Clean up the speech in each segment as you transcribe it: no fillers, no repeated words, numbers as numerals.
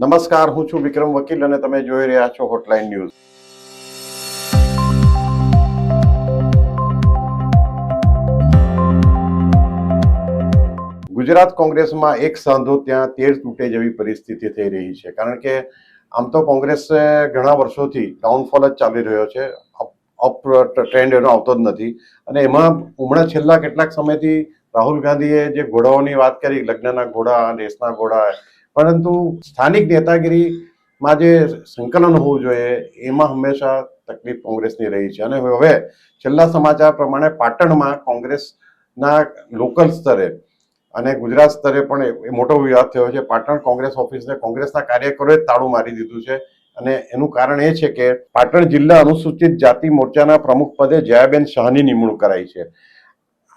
નમસ્કાર, હું છું વિક્રમ વકીલ અને તમે જોઈ રહ્યા છો હોટલાઇન ન્યૂઝ. ગુજરાત કોંગ્રેસમાં એક સાંધો ત્યાં તેર તૂટે જેવી પરિસ્થિતિ થઈ રહી છે. કારણ કે આમ તો કોંગ્રેસ ઘણા વર્ષોથી ડાઉનફોલ જ ચાલી રહ્યો છે, અપ ટ્રેન્ડ એનો આવતો જ નથી. અને એમાં હમણાં છેલ્લા કેટલાક સમયથી રાહુલ ગાંધીએ જે ઘોડાઓની વાત કરી, લગ્નના ઘોડા, રેસના ઘોડા, પરંતુ સ્થાનિક નેતાગીરીમાં જે સંકલન હોવું જોઈએ એમાં હંમેશા તકલીફ કોંગ્રેસની રહી છે. અને હવે છેલ્લા સમાચાર પ્રમાણે પાટણમાં કોંગ્રેસના લોકલ સ્તરે અને ગુજરાત સ્તરે પણ મોટો વિવાદ થયો છે. પાટણ કોંગ્રેસ ઓફિસને કોંગ્રેસના કાર્યકરોએ તાળું મારી દીધું છે. અને એનું કારણ એ છે કે પાટણ જિલ્લા અનુસૂચિત જાતિ મોરચાના પ્રમુખ પદે જયાબેન શાહની નિમણૂક કરાઈ છે.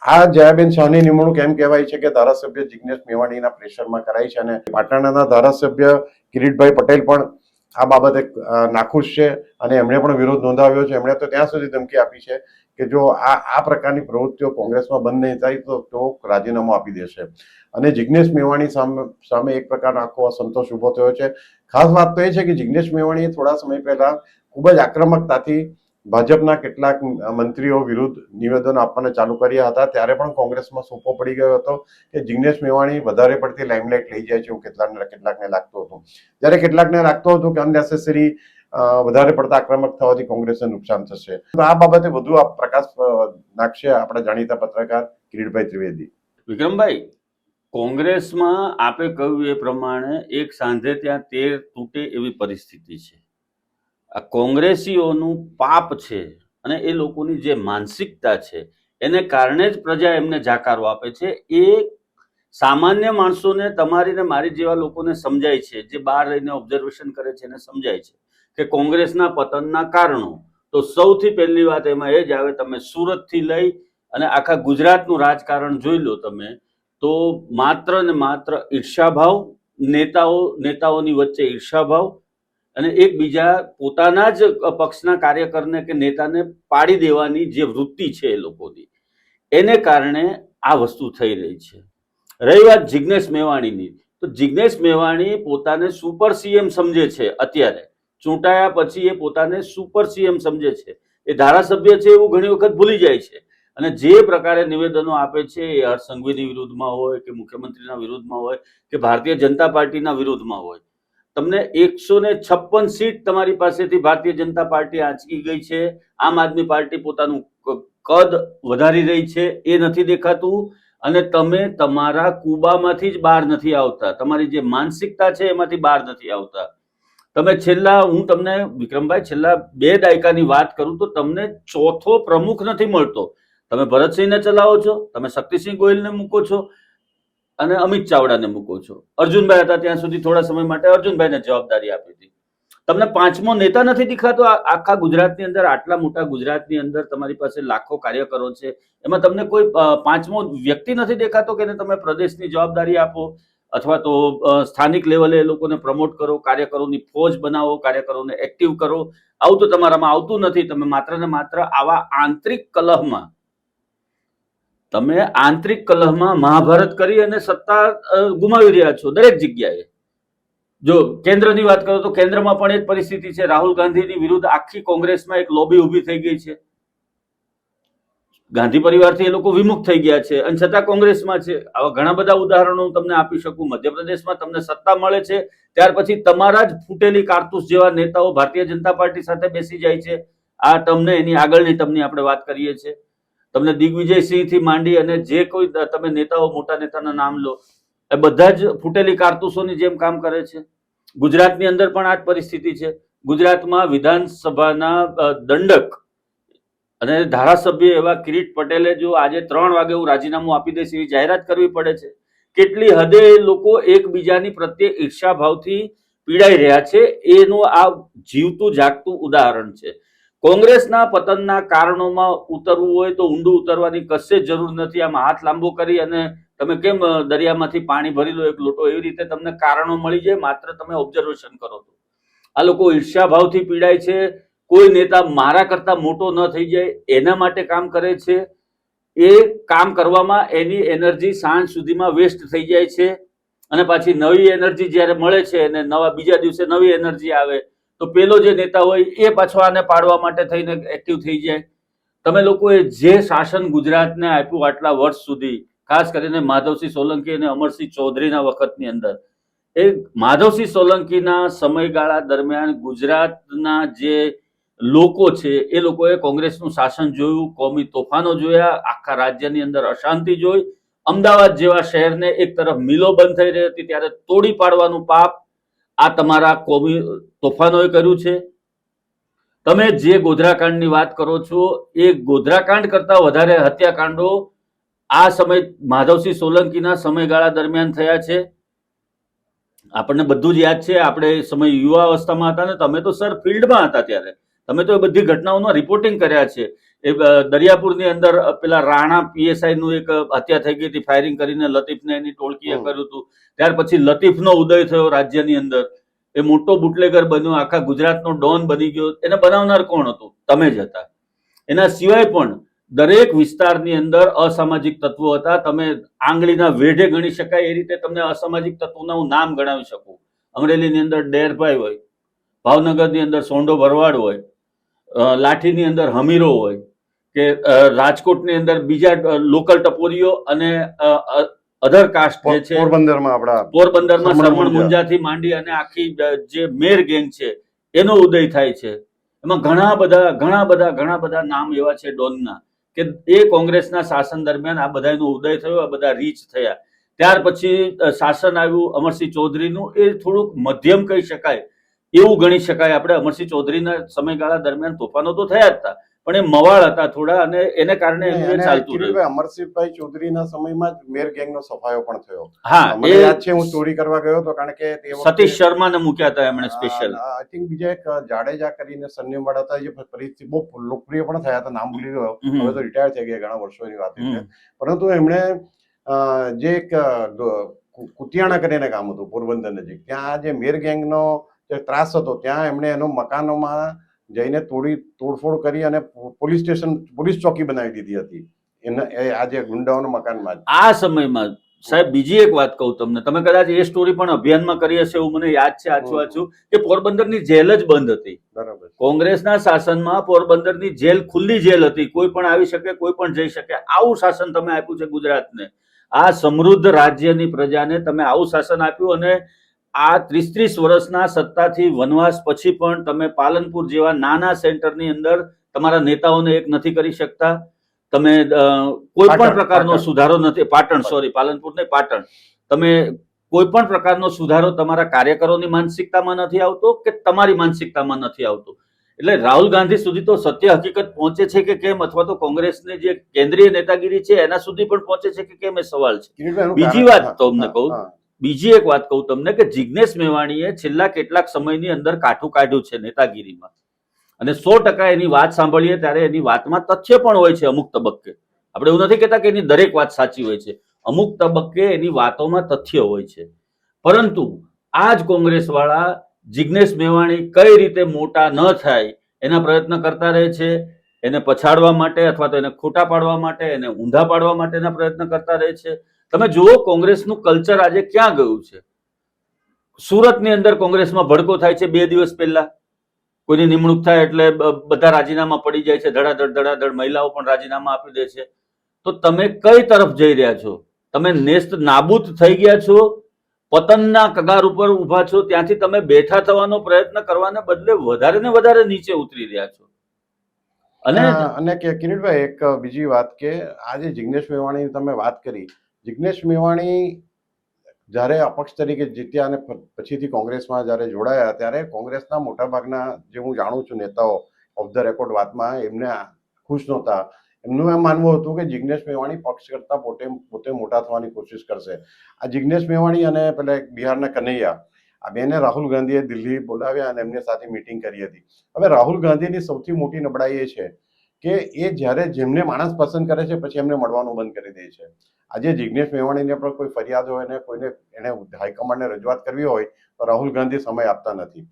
આ જયાબેન શાહની નિમણૂક એમ કહેવાય છે કે ધારાસભ્ય જિગ્નેશ મેવાણીના પ્રેશરમાં કરાઈ છે. અને પાટણના ધારાસભ્ય કિરીટભાઈ પટેલ પણ આ બાબતે નાખુશ છે અને એમણે પણ વિરોધ નોંધાવ્યો છે. એમણે તો ત્યાં સુધી ધમકી આપી છે કે જો આ પ્રકારની પ્રવૃત્તિઓ કોંગ્રેસમાં બંધ નહીં થાય તો રાજીનામું આપી દેશે. અને જિગ્નેશ મેવાણી સામે એક પ્રકારનો આખો અસંતોષ ઉભો થયો છે. ખાસ વાત તો એ છે કે જિગ્નેશ મેવાણીએ થોડા સમય પહેલા ખૂબ જ આક્રમકતાથી ભાજપના કેટલાક મંત્રીઓ વિરુદ્ધ નિવેદનો આપવાના ચાલુ કર્યા હતા. ત્યારે પણ કોંગ્રેસમાં સોપો પડી ગયો હતો કે જિગ્નેશ મેવાણી વધારે પડતી લાઇમલાઇટ લઈ જાય છે એવું કેટલાકને લાગતું હતું. જ્યારે કેટલાકને લાગતું હતું કે અનનેસેસરી વધારે પડતા આક્રમક થવાથી કોંગ્રેસને નુકસાન થશે. તો આ બાબતે વધુ પ્રકાશ નાખશે આપણા જાણીતા પત્રકાર કિરીટભાઈ ત્રિવેદી. વિક્રમભાઈ, કોંગ્રેસમાં આપે કહ્યું એ પ્રમાણે એક સાંધે ત્યાં તેર તૂટે એવી પરિસ્થિતિ છે. આ કોંગ્રેસીઓનું પાપ છે અને એ લોકોની જે માનસિકતા છે એને કારણે જ પ્રજા એમને જાકારો આપે છે. એ સામાન્ય માણસોને, તમારી ને મારી જેવા લોકોને સમજાય છે, જે બહાર રહીને ઓબ્ઝર્વેશન કરે છે એને સમજાય છે કે કોંગ્રેસના પતનના કારણો તો સૌથી પહેલી વાત એમાં એ જ આવે, તમે સુરતથી લઈ અને આખા ગુજરાતનું રાજકારણ જોઈ લો તમે, તો માત્ર ને માત્ર ઈર્ષાભાવ, નેતાઓની વચ્ચે ઈર્ષાભાવ અને એકબીજા પોતાના જ પક્ષના કાર્યકરને કે નેતાને પાડી દેવાની જે વૃત્તિ છે એ લોકોની, એને કારણે આ વસ્તુ થઈ રહી છે. રહી વાત જિગ્નેશ મેવાણીની, તો જિગ્નેશ મેવાણી પોતાને સુપર સીએમ સમજે છે. અત્યારે ચૂંટાયા પછી એ પોતાને સુપર સીએમ સમજે છે. એ ધારાસભ્ય છે એવું ઘણી વખત ભૂલી જાય છે. અને જે પ્રકારે નિવેદનો આપે છે એ હર્ષ સંઘવીની વિરુદ્ધમાં હોય કે મુખ્યમંત્રીના વિરુદ્ધમાં હોય કે ભારતીય જનતા પાર્ટીના વિરુદ્ધમાં હોય. તમને 156 સીટ તમારી પાસેથી ભારતીય જનતા પાર્ટી આંચકી ગઈ છે. આમ આદમી પાર્ટી પોતાનું કદ વધારી રહી છે, એ નથી દેખાતું. અને તમે તમારા કુબામાંથી જ બહાર નથી આવતા. તમારી જે માનસિકતા છે એમાંથી બહાર નથી આવતા. તમે હું તમને વિક્રમભાઈ છેલ્લા 2 દાયકાની વાત કરું તો તમને ચોથો પ્રમુખ નથી મળતો. તમે ભરતસિંહને ચલાવો છો, તમે શક્તિસિંહ ગોહિલને મૂકો છો અને અમિત ચાવડાને મૂકો છો. અર્જુનભાઈ હતા ત્યાં સુધી થોડા સમય માટે અર્જુનભાઈને જવાબદારી આપી હતી. તમને પાંચમો નેતા નથી દેખાતો. આખા ગુજરાતની અંદર, આટલા મોટા ગુજરાતની અંદર તમારી પાસે લાખો કાર્યકરો છે, એમાં તમને કોઈ પાંચમો વ્યક્તિ નથી દેખાતો કે તમે પ્રદેશની જવાબદારી આપો અથવા તો સ્થાનિક લેવલે એ લોકોને પ્રમોટ કરો, કાર્યકરોની ફોજ બનાવો, કાર્યકરોને એક્ટિવ કરો. આવું તો તમારામાં આવતું નથી. તમે માત્ર ને માત્ર આવા આંતરિક કલહમાં મહાભારત કરી અને સત્તા ગુમાવી રહ્યા છો દરેક જગ્યાએ. જો કેન્દ્રની વાત કરો તો કેન્દ્રમાં પણ એ જ પરિસ્થિતિ છે. રાહુલ ગાંધીની વિરુદ્ધ આખી કોંગ્રેસમાં એક લોબી ઉભી થઈ ગઈ છે. ગાંધી પરિવારથી એ લોકો વિમુખ થઈ ગયા છે અને છતાં કોંગ્રેસમાં છે. આવા ઘણા બધા ઉદાહરણો હું તમને આપી શકું. મધ્યપ્રદેશમાં તમને સત્તા મળે છે ત્યાર પછી તમારા જ ફૂટેલી કારતૂસ જેવા નેતાઓ ભારતીય જનતા પાર્ટી સાથે બેસી જાય છે. આ તમને એની આગળની ટર્મની આપણે વાત કરીએ છીએ. તમને દિગ્વિજયસિંહ થી માંડી અને જે કોઈ તમે નેતાઓ, મોટા નેતાના નામ લો, એ બધા જ ફૂટેલી કારતૂસોની જેમ કામ કરે છે. ગુજરાતની અંદર પણ આ જ પરિસ્થિતિ છે. ગુજરાતમાં વિધાનસભાના દંડક અને ધારાસભ્ય એવા કિરીટ પટેલે જો આજે 3 વાગે હું રાજીનામું આપી દઈશ એવી જાહેરાત કરવી પડે છે. કેટલી હદે લોકો એકબીજાની પ્રત્યે ઈર્ષાભાવથી પીડાઈ રહ્યા છે એનું આ જીવતું જાગતું ઉદાહરણ છે. કોંગ્રેસના પતનના કારણોમાં ઉતરવું હોય તો ઊંડું ઉતરવાની કશે જરૂર નથી. આમાં હાથ લાંબો કરી અને તમે કેમ દરિયામાંથી પાણી ભરી લો એક લોટો, એવી રીતે તમને કારણો મળી જાય. માત્ર તમે ઓબ્ઝર્વેશન કરો તો આ લોકો ઈર્ષ્યાભાવથી પીડાય છે. કોઈ નેતા મારા કરતા મોટો ન થઈ જાય એના માટે કામ કરે છે. એ કામ કરવામાં એની એનર્જી સાંજ સુધીમાં વેસ્ટ થઈ જાય છે અને પાછી નવી એનર્જી જ્યારે મળે છે અને બીજા દિવસે નવી એનર્જી આવે તો પેલો જે નેતા હોય એ પાછો આને પાડવા માટે થઈને એક્ટિવ થઈ જાય. તમે લોકોએ જે શાસન ગુજરાતને આપ્યું આટલા વર્ષ સુધી, ખાસ કરીને માધવસિંહ સોલંકી અને અમરસિંહ ચૌધરીના વખતની અંદર, એ માધવસિંહ સોલંકીના સમયગાળા દરમિયાન ગુજરાતના જે લોકો છે એ લોકોએ કોંગ્રેસનું શાસન જોયું, કોમી તોફાનો જોયા, આખા રાજ્યની અંદર અશાંતિ જોઈ. અમદાવાદ જેવા શહેરને એક તરફ મિલો બંધ થઈ રહી હતી ત્યારે તોડી પાડવાનું પાપ આ તમારા કોમી તોફાનોએ કર્યું છે. તમે જે ગોધરાકાંડની વાત કરો છો એ ગોધરાકાંડ કરતા વધારે હત્યાકાંડો આ સમય માધવસિંહ સોલંકીના સમયગાળા દરમિયાન થયા છે. આપણને બધું જ યાદ છે. આપણે એ સમય યુવા અવસ્થામાં હતા ને તમે તો સર ફિલ્ડમાં હતા ત્યારે તમે તો એ બધી ઘટનાઓનું રિપોર્ટિંગ કર્યા છે. એ દરિયાપુરની અંદર પેલા રાણા પીએસઆઈ નું એક હત્યા થઈ ગઈ હતી, ફાયરિંગ કરીને લતીફને એની ટોળકીએ કર્યું હતું. ત્યાર પછી લતીફનો ઉદય થયો રાજ્યની અંદર, એ મોટો બુટલેગર બન્યો, આખા ગુજરાતનો ડોન બની ગયો. એને બનાવનાર કોણ હતું? તમે જ હતા. એના સિવાય પણ દરેક વિસ્તારની અંદર અસામાજિક તત્વો હતા. તમે આંગળીના વેઢે ગણી શકાય એ રીતે તમને અસામાજિક તત્વોના હું નામ ગણાવી શકું. અમરેલીની અંદર ડેરભાઈ હોય, ભાવનગરની અંદર સોંડો ભરવાડ હોય, લાઠીની અંદર હમીરો હોય, કે રાજકોટની અંદર બીજા લોકલ ટપોરીઓ અને અધર કાસ્ટ જે છે, પોરબંદરમાં સરમણ મુંજાથી માંડી અને આખી જે મેર ગેંગ છે એનો ઉદય થાય છે. એમાં ઘણા બધા નામ એવા છે ડોનના કે એ કોંગ્રેસના શાસન દરમિયાન આ બધાનો ઉદય થયો, આ બધા રીચ થયા. ત્યાર પછી શાસન આવ્યું અમરસિંહ ચૌધરીનું, એ થોડુંક મધ્યમ કહી શકાય એવું ગણી શકાય આપણે. અમરસિંહ ચૌધરીના સમયગાળા દરમિયાન તોફાનો તો થયા જ હતા પણ એ મવાળ હતા થોડા અને એને કારણે એનું ચાલતું રહ્યું. અમરસિંહભાઈ ચૌધરીના સમયમાં જ મેર ગેંગનો સફાયો પણ થયો. હા, મને યાદ છે, હું ચોરી કરવા ગયો હતો કારણ કે સતીશ શર્માને મૂક્યા હતા એમણે સ્પેશિયલ. આઈ થિંક બીજા એક જાડેજા કરીને સરનેમ વાળા હતા, જે પરિસ્થિતિ બહુ લોકપ્રિય પણ થયા હતા. નામ ભૂલી ગયો, હવે તો રિટાયર થઈ ગયા, ઘણા વર્ષોની વાત છે. પરંતુ એમણે જે એક કુતિયાણા કરીને ગામ હતું પોરબંદર નજીક, ત્યાં જે મેર ગેંગનો જે ત્રાસ હતો ત્યાં એમણે એનો મકાનોમાં જઈને તોડફોડ કરી અને પોલીસ ચોકી બનાવી દીધી હતી આ જે ગુંડાઓના મકાનમાં. આ સમયમાં સાહેબ બીજી એક વાત કહું તમને, તમે કદાચ એ સ્ટોરી પણ અભિયાનમાં કરી હશે એવું મને યાદ છે આછું કે પોરબંદરની જેલ જ બંધ હતી. બરાબર. કોંગ્રેસના શાસનમાં પોરબંદરની જેલ ખુલ્લી જેલ હતી, કોઈ પણ આવી શકે, કોઈ પણ જઈ શકે. આવું શાસન તમે આપ્યું છે ગુજરાતને. આ સમૃદ્ધ રાજ્યની પ્રજાને તમે આવું શાસન આપ્યું અને આ 30 વર્ષના સત્તાથી વનવાસ પછી પણ તમે પાલનપુર જેવા નાના સેન્ટરની અંદર તમારા નેતાઓને એક નથી કરી શકતા. તમે કોઈ પણ પ્રકારનો સુધારો નથી, પાલનપુર ને પાટણ, તમે કોઈ પણ પ્રકારનો સુધારો તમારા કાર્યકરોની માનસિકતામાં નથી આવતો કે તમારી માનસિકતામાં નથી આવતો. એટલે રાહુલ ગાંધી સુધી તો સત્ય હકીકત પહોંચે છે કે કેમ, અથવા તો કોંગ્રેસની જે કેન્દ્રીય નેતાગીરી છે એના સુધી પણ પહોંચે છે કે કેમ એ સવાલ છે. બીજી વાત તમને કહું, બીજી એક વાત કહું તમને કે જિગ્નેશ મેવાણીએ છેલ્લા કેટલાક સમયની અંદર કાઠું કાઢ્યું છે નેતાગીરીમાં અને 100% એની વાત સાંભળીએ ત્યારે એની વાતમાં તથ્ય પણ હોય છે. અમુક તબક્કે આપણે એવું નથી કહેતા કે એની દરેક વાત સાચી હોય છે, અમુક તબક્કે એની વાતોમાં તથ્ય હોય છે. પરંતુ આ જ કોંગ્રેસ વાળા જિગ્નેશ મેવાણી કઈ રીતે મોટા ન થાય એના પ્રયત્ન કરતા રહે છે. એને પછાડવા માટે અથવા તો એને ખોટા પાડવા માટે, એને ઊંધા પાડવા માટેના પ્રયત્ન કરતા રહે છે. તમે જુઓ કોંગ્રેસનું કલ્ચર આજે ક્યાં ગયું છે. સુરતની અંદર કોંગ્રેસમાં ભડકો થાય છે 2 દિવસ પહેલા, કોઈની નિમણૂક થાય એટલે બધા રાજીનામા પડી જાય છે, ધડાધડ મહિલાઓ પણ રાજીનામા આપી દે છે. તો તમે કઈ તરફ જઈ રહ્યા છો? તમે નેસ્ત નાબૂદ થઈ ગયા છો, પતનના કગાર ઉપર ઉભા છો. ત્યાંથી તમે બેઠા થવાનો પ્રયત્ન કરવાને બદલે વધારે ને વધારે નીચે ઉતરી રહ્યા છો. અને કિરીટભાઈ એક બીજી વાત કે આજે જિગ્નેશ મેવાણીની તમે વાત કરી, જિગ્નેશ મેવાણી જ્યારે અપક્ષ તરીકે જીત્યા અને પછીથી કોંગ્રેસમાં જ્યારે જોડાયા ત્યારે કોંગ્રેસના મોટાભાગના જે હું જાણું છું નેતાઓ ઓફ ધ રેકોર્ડ વાતમાં એમને ખુશ નહોતા. એમનું એમ માનવું હતું કે જિગ્નેશ મેવાણી પક્ષ કરતા પોતે મોટા થવાની કોશિશ કરશે. આ જિગ્નેશ મેવાણી અને પેલા બિહારના કનૈયા, આ બેને રાહુલ ગાંધીએ દિલ્હી બોલાવ્યા અને એમની સાથે મિટિંગ કરી હતી. હવે રાહુલ ગાંધીની સૌથી મોટી નબળાઈ એ છે કે એ જ્યારે જેમને માણસ પસંદ કરે છે પછી એમને મળવાનું બંધ કરી દે છે. આજે જિગ્નેશ મેવાણીને પણ કોઈ ફરિયાદ હોય ને કોઈને એને હાઈકમાન્ડને રજૂઆત કરવી હોય તો રાહુલ ગાંધી સમય આપતા નથી.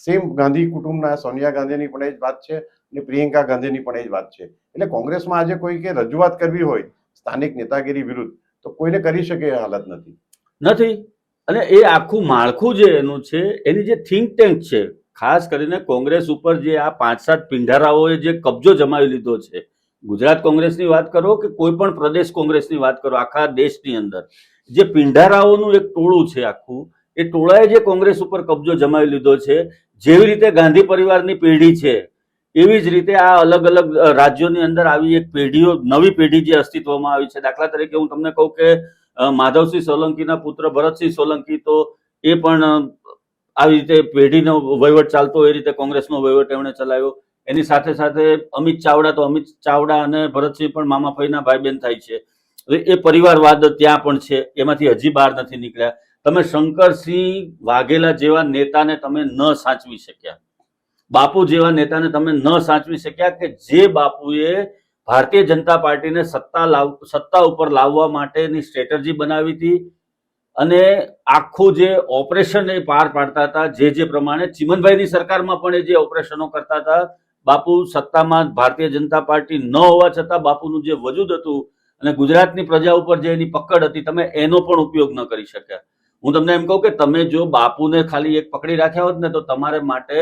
સેમ ગાંધી કુટુંબના સોનિયા ગાંધીની પણ એ જ વાત છે. અને પ્રિયંકા ગાંધીની પણ એ જ વાત છે. એટલે કોંગ્રેસમાં આજે કોઈ કે રજૂઆત કરવી હોય સ્થાનિક નેતાગીરી વિરુદ્ધ તો કોઈને કરી શકે એ હાલત નથી. અને એ આખું માળખું જે એનું છે, એની જે થિંક ટેન્ક છે, ખાસ કરીને કોંગ્રેસ ઉપર જે આ 5-7 પિંઢારાઓએ જે કબજો જમાવી લીધો છે, ગુજરાત કોંગ્રેસની વાત કરો કે કોઈ પણ પ્રદેશ કોંગ્રેસની વાત કરો, આખા દેશની અંદર જે પિંઢારાઓનું એક ટોળું છે આખું, એ ટોળાએ જે કોંગ્રેસ ઉપર કબજો જમાવી લીધો છે, જેવી રીતે ગાંધી પરિવારની પેઢી છે એવી જ રીતે આ અલગ અલગ રાજ્યોની અંદર આવી એક પેઢીઓ, નવી પેઢી જે અસ્તિત્વમાં આવી છે. દાખલા તરીકે હું તમને કહું કે માધવસિંહ સોલંકીના પુત્ર ભરતસિંહ સોલંકી તો એ પણ આવી રીતે પેઢીનો વહીવટ ચાલતો એ રીતે કોંગ્રેસનો વહીવટ એમણે ચલાવ્યો. એની સાથે સાથે અમિત ચાવડા અને ભરતસિંહ પણ મામા ફઈના ભાઈ બહેન થાય છે. એ પરિવારવાદ ત્યાં પણ છે, એમાંથી હજી બહાર નથી નીકળ્યા. તમે શંકરસિંહ વાઘેલા જેવા નેતાને તમે ન સાચવી શક્યા, બાપુ જેવા નેતાને તમે ન સાચવી શક્યા કે જે બાપુએ ભારતીય જનતા પાર્ટીને સત્તા ઉપર લાવવા માટેની સ્ટ્રેટેજી બનાવી હતી અને આખું જે ઓપરેશન એ પાર પાડતા હતા, જે પ્રમાણે ચીમનભાઈની સરકારમાં પણ એ જે ઓપરેશનો કરતા હતા, બાપુ સત્તામાં ભારતીય જનતા પાર્ટી ન હોવા છતાં બાપુનું જે વજૂદ હતું અને ગુજરાતની પ્રજા ઉપર જે એની પકડ હતી, તમે એનો પણ ઉપયોગ ન કરી શક્યા. હું તમને એમ કહું કે તમે જો બાપુને ખાલી એક પકડી રાખ્યા હોત ને તો તમારે માટે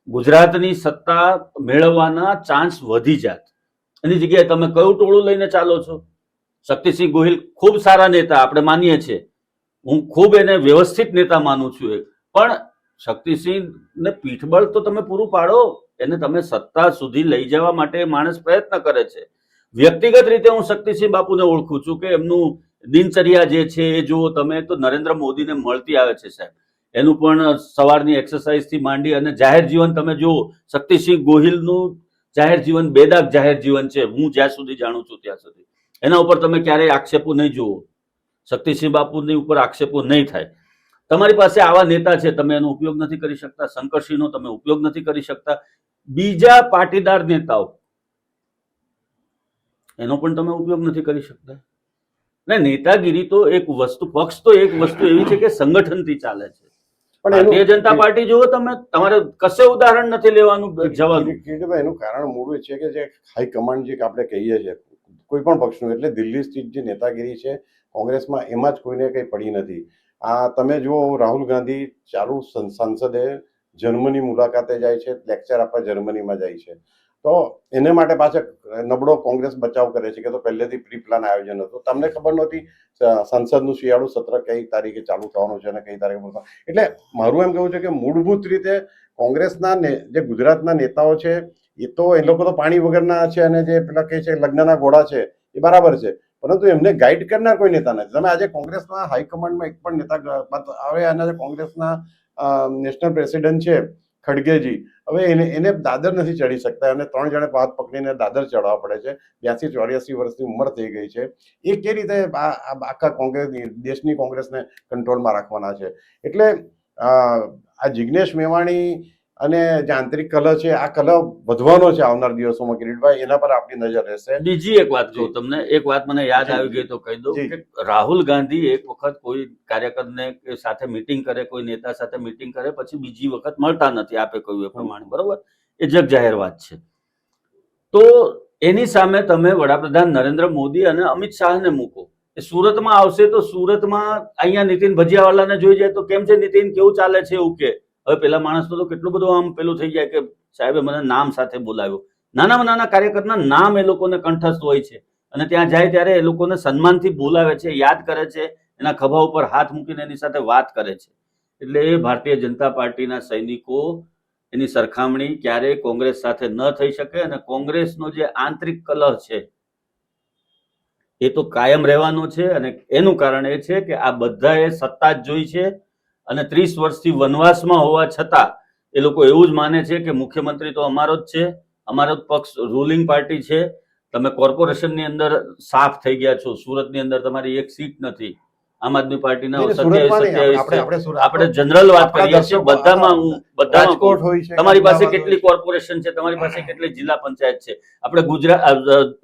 ગુજરાતની સત્તા મેળવવાના ચાન્સ વધી જાત. એની જગ્યાએ તમે કયું ટોળું લઈને ચાલો છો? શક્તિસિંહ ગોહિલ ખૂબ સારા નેતા, આપણે માનીએ છીએ, હું ખૂબ એને વ્યવસ્થિત નેતા માનું છું, પણ શક્તિસિંહને પીઠબળ તો તમે પૂરું પાડો, એને તમે સત્તા સુધી લઈ જવા માટે માણસ પ્રયત્ન કરે છે. વ્યક્તિગત રીતે હું શક્તિસિંહ બાપુને ઓળખું છું કે એમનું દિનચર્યા જે છે એ જુઓ તમે તો નરેન્દ્ર મોદીને મળતી આવે છે સાહેબ. એનું પણ સવારની એક્સરસાઇઝથી માંડી અને જાહેર જીવન તમે જુઓ, શક્તિસિંહ ગોહિલનું જાહેર જીવન બેદાગ જાહેર જીવન છે, હું જ્યાં સુધી જાણું છું ત્યાં સુધી. એના ઉપર તમે ક્યારેય આક્ષેપો નહીં જુઓ, શક્તિસિંહ બાપુની ઉપર આક્ષેપો નહીં થાય. તમારી પાસે આવા નેતા છે, તમે એનો ઉપયોગ નથી કરી શકતા. શંકરસિંહનો તમે ઉપયોગ નથી કરી શકતા. બીજા પાટીદાર નેતાઓ, એનો પણ તમે ઉપયોગ નથી કરી શકતા. ને નેતાગીરી તો એક વસ્તુ, પક્ષ તો એક વસ્તુ એવી છે કે સંગઠનથી ચાલે છે. ભારતીય જનતા પાર્ટી જુઓ તમે, તમારે કશે ઉદાહરણ નથી લેવાનું જવાનું. એનું કારણ મૂળ એ છે કે જે હાઈકમાન્ડ જે આપણે કહીએ છીએ કોઈ પણ પક્ષનું, એટલે દિલ્હી સ્થિત જે નેતાગીરી છે કોંગ્રેસમાં, એમાં જ કોઈને કંઈ પડી નથી. આ તમે જુઓ, રાહુલ ગાંધી ચાલુ સંસદે જર્મની મુલાકાતે જાય છે, લેક્ચર આપવા જર્મનીમાં જાય છે, તો એને માટે પાછળ નબળો કોંગ્રેસ બચાવ કરે છે કે તો પહેલેથી પ્રી પ્લાન આયોજન હતું, તમને ખબર નહોતી સંસદનું શિયાળુ સત્ર કઈ તારીખે ચાલુ થવાનું છે અને કઈ તારીખે. એટલે મારું એમ કહેવું છે કે મૂળભૂત રીતે કોંગ્રેસના જે ગુજરાતના નેતાઓ છે એ તો એ લોકો તો પાણી વગરના છે અને જે પેલા કહે છે લગ્નના ઘોડા છે એ બરાબર છે, પરંતુ એમને ગાઈડ કરનાર કોઈ નેતા નથી. તમે આજે કોંગ્રેસના હાઈકમાન્ડમાં એક પણ નેતા આવે અને કોંગ્રેસના નેશનલ પ્રેસિડેન્ટ છે ખડગેજી, હવે એને દાદર નથી ચડી શકતા અને 3 જણે હાથ પકડીને દાદર ચડવા પડે છે. 82-84 વર્ષની ઉંમર થઈ ગઈ છે. એ કે રીતે આખા કોંગ્રેસ દેશની કોંગ્રેસને કંટ્રોલમાં રાખવાના છે? એટલે આ જિગ્નેશ મેવાણી અને જે આંતરિક કલહ છે, આ કલહ વધવાનો છે આવનાર દિવસોમાં. કિરીટભાઈ, એના પર આપની નજર રહેશે. બીજી એક વાત કહું તમને, એક વાત મને યાદ આવી ગઈ તો કહી દઉં કે રાહુલ ગાંધી એક વખત કોઈ કાર્યકરને સાથે મીટિંગ કરે, કોઈ નેતા સાથે મીટિંગ કરે, પછી બીજી વખત મળતા નથી, આપે કહ્યું એ પ્રમાણે, બરોબર? એ જગ જાહેર વાત છે. તો એની સામે તમે વડાપ્રધાન નરેન્દ્ર મોદી અને અમિત શાહને મૂકો, એ સુરતમાં આવશે તો સુરતમાં અહીંયા નીતિન ભજીયાવાલાને જોઈ જાય તો કેમ છે નીતિન, કેવું ચાલે છે, એવું કે. હવે પેલા માણસનો તો કેટલું બધું આમ પેલું થઈ જાય કે સાહેબે મને નામ સાથે બોલાવ્યો. નાનામાં નાના કાર્યકરના નામ એ લોકોને કંઠસ્થ હોય છે અને ત્યાં જાય ત્યારે એ લોકોને સન્માનથી બોલાવે છે, યાદ કરે છે, એના ખભા ઉપર હાથ મૂકીને એની સાથે વાત કરે છે. એટલે એ ભારતીય જનતા પાર્ટીના સૈનિકો, એની સરખામણી ક્યારેય કોંગ્રેસ સાથે ન થઈ શકે. અને કોંગ્રેસનો જે આંતરિક કલહ છે એ તો કાયમ રહેવાનો છે. અને એનું કારણ એ છે કે આ બધાએ સત્તા જ જોઈ છે અને 30 વર્ષથી વનવાસમાં હોવા છતાં એ લોકો એવું જ માને છે કે મુખ્યમંત્રી તો અમારો જ છે, અમારો જ પક્ષ રૂલિંગ પાર્ટી છે. તમે કોર્પોરેશનની અંદર સાફ થઈ ગયા છો, સુરતની અંદર તમારી એક સીટ નથી, આમ આદમી પાર્ટીના 27 આપણે જનરલ વાત કરીએ છીએ, બધામાં તમારી પાસે કેટલી કોર્પોરેશન છે, તમારી પાસે કેટલી જિલ્લા પંચાયત છે. આપણે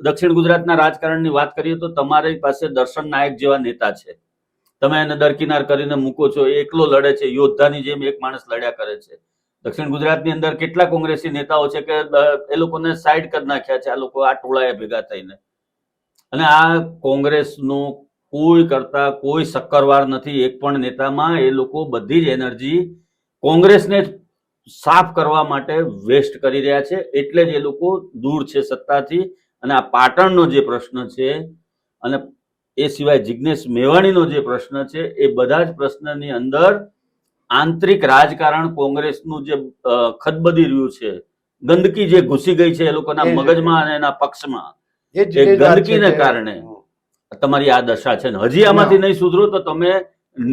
દક્ષિણ ગુજરાતના રાજકારણની વાત કરીએ તો તમારી પાસે દર્શન નાયક જેવા નેતા છે, તમે એને દરકિનાર કરીને મૂકો છો, એ એકલો લડે છે, યોદ્ધાની જેમ એક માણસ લડ્યા કરે છે. દક્ષિણ ગુજરાતની અંદર કેટલા કોંગ્રેસી નેતાઓ છે કે એ લોકોને સાઈડ કરી નાખ્યા છે આ લોકો આ ટોળાએ ભેગા થઈને. અને આ કોંગ્રેસનું કોઈ કરતા કોઈ શક્કરવાર નથી એક પણ નેતામાં. એ લોકો બધી જ એનર્જી કોંગ્રેસને સાફ કરવા માટે વેસ્ટ કરી રહ્યા છે. એટલે જ એ લોકો દૂર છે સત્તાથી. અને આ પાટણનો જે પ્રશ્ન છે અને એ સિવાય જિજ્ઞેશ મેવાણીનો જે પ્રશ્ન છે એ બધા જ પ્રશ્નની અંદર આંતરિક રાજકારણ કોંગ્રેસનું જે ખદબદી રહ્યું છે, ગંદકી જે ઘૂસી ગઈ છે એ લોકોના મગજમાં અને એના પક્ષમાં, એ ગંદકીને કારણે તમારી આ દશા છે. ને હજી આમાંથી નહીં સુધરો તો તમે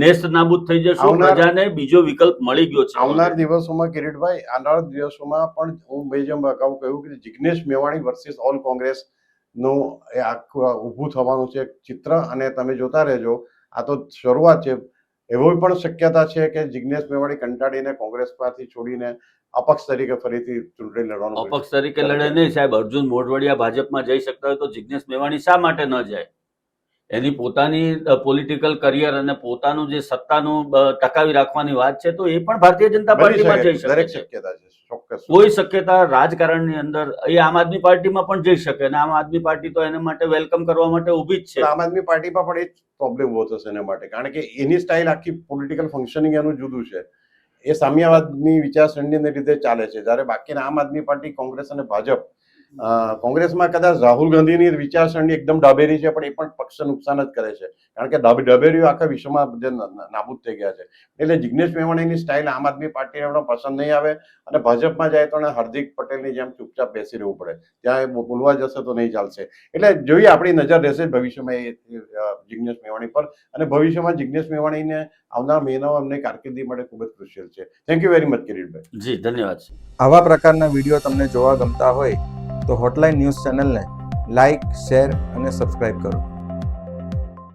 નેસ્ત નાબૂદ થઈ જશો. પ્રજાને બીજો વિકલ્પ મળી ગયો છે. આવનાર દિવસોમાં કિરીટભાઈ, આવનાર દિવસોમાં પણ હું બે જેમ અગાઉ કહ્યું કે જિજ્ઞેશ મેવાણી વર્સિસ ઓલ કોંગ્રેસ નું એ આખું ઊભું થવાનું છે ચિત્ર. અને તમે જોતા રહેજો. આ તો શરૂઆત છે. એવી પણ શક્યતા છે કે જિજ્ઞેશ મેવાણી કંટાળીને કોંગ્રેસમાંથી છોડીને અપક્ષ તરીકે ફરીથી ચૂંટણી લડવાનું. અપક્ષ તરીકે લડે નહીં સાહેબ. અર્જુન મોઢવાડિયા ભાજપમાં જઈ શકતા હોય તો જિજ્ઞેશ મેવાણી શા માટે ન જાય? એની પોતાની પોલિટિકલ કરિયર અને પોતાનું જે સત્તાનું ટકાવી રાખવાની વાત છે તો એ પણ ભારતીય જનતા પાર્ટીમાં જઈ શકે છે. શક્યતા છે ચોક્કસ. કોઈ શક્યતા રાજકારણની અંદર એ આમ આદમી પાર્ટીમાં પણ જઈ શકે. અને આમ આદમી પાર્ટી તો એના માટે વેલકમ કરવા માટે ઊભી જ છે. આમ આદમી પાર્ટીમાં પણ એ જ પ્રોબ્લેમ ઉભો થશે એના માટે. કારણ કે એની સ્ટાઇલ આખી પોલિટિકલ ફંક્શનિંગ એનું જુદું છે. એ સામ્યવાદની વિચારસરણીને લીધે ચાલે છે. જ્યારે બાકીના આમ આદમી પાર્ટી, કોંગ્રેસ અને ભાજપ, કોંગ્રેસમાં કદાચ રાહુલ ગાંધીની વિચારસરણી એકદમ ડાબેરી છે પણ એ પણ પક્ષને નુકસાન જ કરે છે. કારણ કે ડાબેરીઓ આખા વિશ્વમાં નાબૂદ થઈ ગયા છે. એટલે જિજ્ઞેશ મેવાણીની સ્ટાઇલ આમ આદમી પાર્ટીને એમનો પસંદ નહીં આવે. અને ભાજપમાં જાય તો હાર્દિક પટેલની જેમ ચૂપચાપ બેસી રહેવું પડે. ત્યાં એ બોલવા જશે તો નહીં ચાલશે. એટલે જોઈએ, આપણી નજર રહેશે ભવિષ્યમાં એ જિજ્ઞેશ મેવાણી પર. અને ભવિષ્યમાં જિજ્ઞેશ મેવાણીને આવનાર મહિનાઓ એમની કારકિર્દી માટે ખૂબ જ ક્રુશિયલ છે. Thank you very much Kiritbhai. જી ધન્યવાદ. આવા પ્રકારના વિડીયો તમને જોવા ગમતા હોય તો હોટલાઇન ન્યૂઝ ચેનલને લાઇક, શેર અને સબસ્ક્રાઇબ કરો.